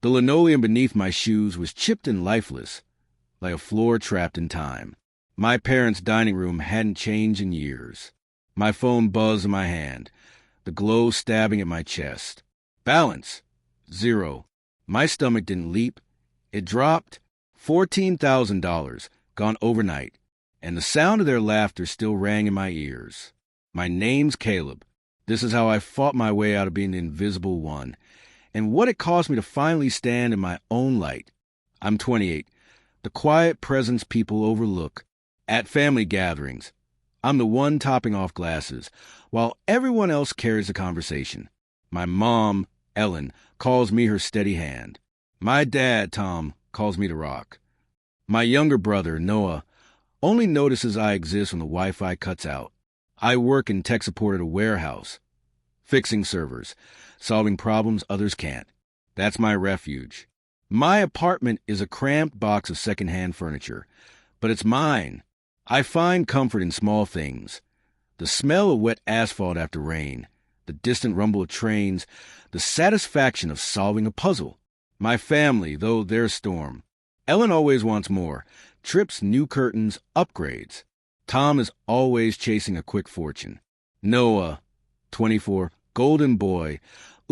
The linoleum beneath my shoes was chipped and lifeless, like a floor trapped in time. My parents' dining room hadn't changed in years. My phone buzzed in my hand, the glow stabbing at my chest. Balance. 0. My stomach didn't leap. It dropped. $14,000, gone overnight, and the sound of their laughter still rang in my ears. My name's Caleb. This is how I fought my way out of being the invisible one, and what it cost me to finally stand in my own light. I'm 28, the quiet presence people overlook. At family gatherings, I'm the one topping off glasses, while everyone else carries the conversation. My mom, Ellen, calls me her steady hand. My dad, Tom, calls me the rock. My younger brother, Noah, only notices I exist when the Wi-Fi cuts out. I work in tech support at a warehouse, fixing servers, solving problems others can't. That's my refuge. My apartment is a cramped box of secondhand furniture, but it's mine. I find comfort in small things. The smell of wet asphalt after rain, the distant rumble of trains, the satisfaction of solving a puzzle. My family, though they're a storm. Ellen always wants more. Trips, new curtains, upgrades. Tom is always chasing a quick fortune. Noah, 24, golden boy,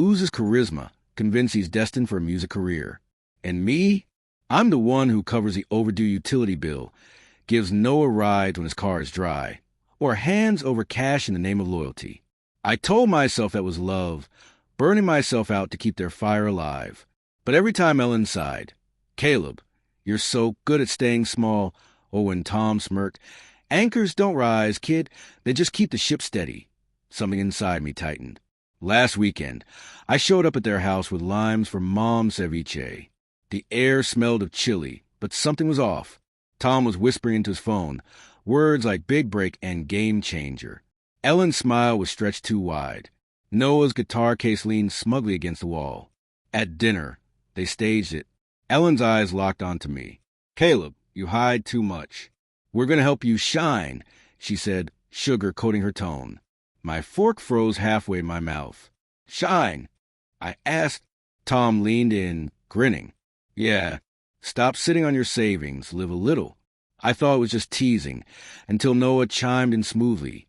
oozes charisma, convinced he's destined for a music career. And me? I'm the one who covers the overdue utility bill, gives Noah rides when his car is dry, or hands over cash in the name of loyalty. I told myself that was love, burning myself out to keep their fire alive. But every time Ellen sighed, "Caleb, you're so good at staying small," or when Tom smirked, "Anchors don't rise, kid, they just keep the ship steady," something inside me tightened. Last weekend, I showed up at their house with limes for Mom's ceviche. The air smelled of chili, but something was off. Tom was whispering into his phone, words like big break and game changer. Ellen's smile was stretched too wide. Noah's guitar case leaned smugly against the wall. At dinner, they staged it. Ellen's eyes locked onto me. "Caleb, you hide too much. We're going to help you shine," she said, sugar coating her tone. My fork froze halfway in my mouth. "Shine?" I asked. Tom leaned in, grinning. "Yeah. Stop sitting on your savings, live a little." I thought it was just teasing, until Noah chimed in smoothly.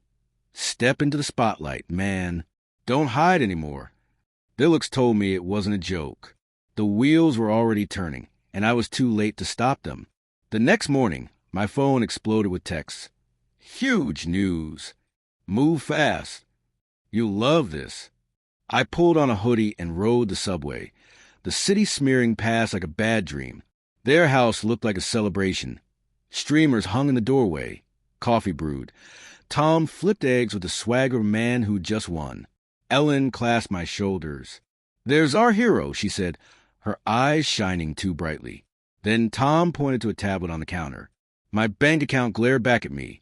"Step into the spotlight, man. Don't hide anymore." Their looks told me it wasn't a joke. The wheels were already turning, and I was too late to stop them. The next morning, my phone exploded with texts. "Huge news. Move fast. You'll love this." I pulled on a hoodie and rode the subway, the city smearing past like a bad dream. Their house looked like a celebration. Streamers hung in the doorway, coffee brewed. Tom flipped eggs with the swagger of a man who'd just won. Ellen clasped my shoulders. "There's our hero," she said, her eyes shining too brightly. Then Tom pointed to a tablet on the counter. My bank account glared back at me.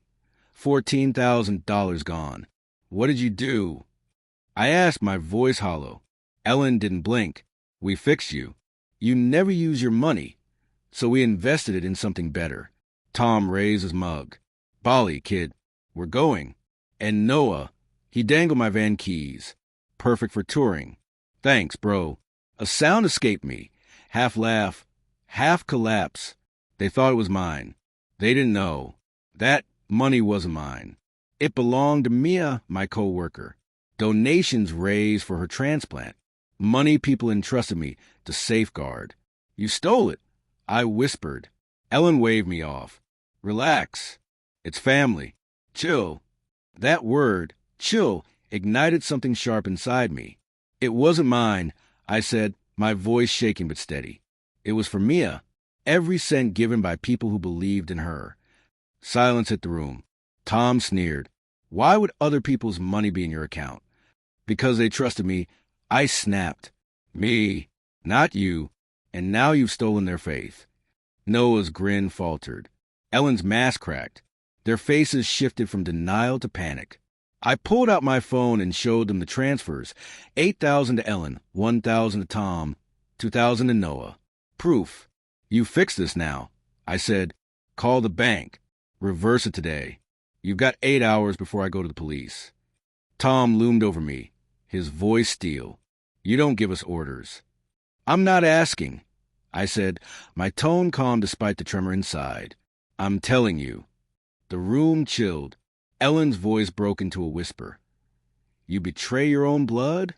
$14,000 gone. "What did you do?" I asked, my voice hollow. Ellen didn't blink. "We fixed you. You never use your money, so we invested it in something better." Tom raised his mug. "Bali, kid. We're going." And Noah, he dangled my van keys. "Perfect for touring." "Thanks, bro." A sound escaped me. Half laugh, half collapse. They thought it was mine. They didn't know. That money wasn't mine. It belonged to Mia, my co-worker. Donations raised for her transplant. Money people entrusted me to safeguard. "You stole it," I whispered. Ellen waved me off. "Relax. It's family. Chill." That word, chill, ignited something sharp inside me. "It wasn't mine," I said, my voice shaking but steady. "It was for Mia. Every cent given by people who believed in her." Silence hit the room. Tom sneered. "Why would other people's money be in your account?" "Because they trusted me." I snapped. "Me, not you. And now you've stolen their faith." Noah's grin faltered. Ellen's mask cracked. Their faces shifted from denial to panic. I pulled out my phone and showed them the transfers. $8,000 to Ellen, $1,000 to Tom, $2,000 to Noah. Proof. "You fix this now," I said. "Call the bank. Reverse it today. You've got 8 hours before I go to the police." Tom loomed over me, his voice steel. "You don't give us orders." I'm not asking, I said, my tone calm despite the tremor inside. I'm telling you. The room chilled. Ellen's voice broke into a whisper. You betray your own blood?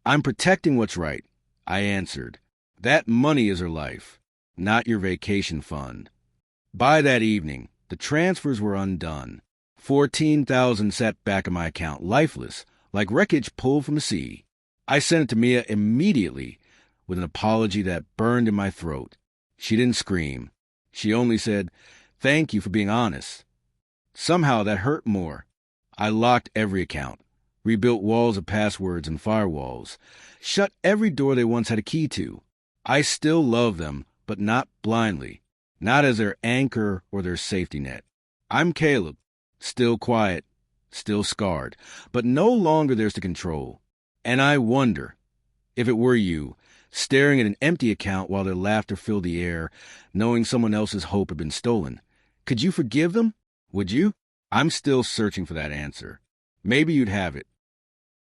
I'm protecting what's right, I answered. That money is her life, not your vacation fund. By that evening, the transfers were undone. 14,000 sat back in my account, lifeless, like wreckage pulled from the sea. I sent it to Mia immediately, with an apology that burned in my throat. She didn't scream. She only said, "Thank you for being honest." Somehow that hurt more. I locked every account, rebuilt walls of passwords and firewalls, shut every door they once had a key to. I still love them, but not blindly, not as their anchor or their safety net. I'm Caleb, still quiet, still scarred, but no longer theirs to control. And I wonder, if it were you, staring at an empty account while their laughter filled the air, knowing someone else's hope had been stolen, could you forgive them? Would you? I'm still searching for that answer. Maybe you'd have it.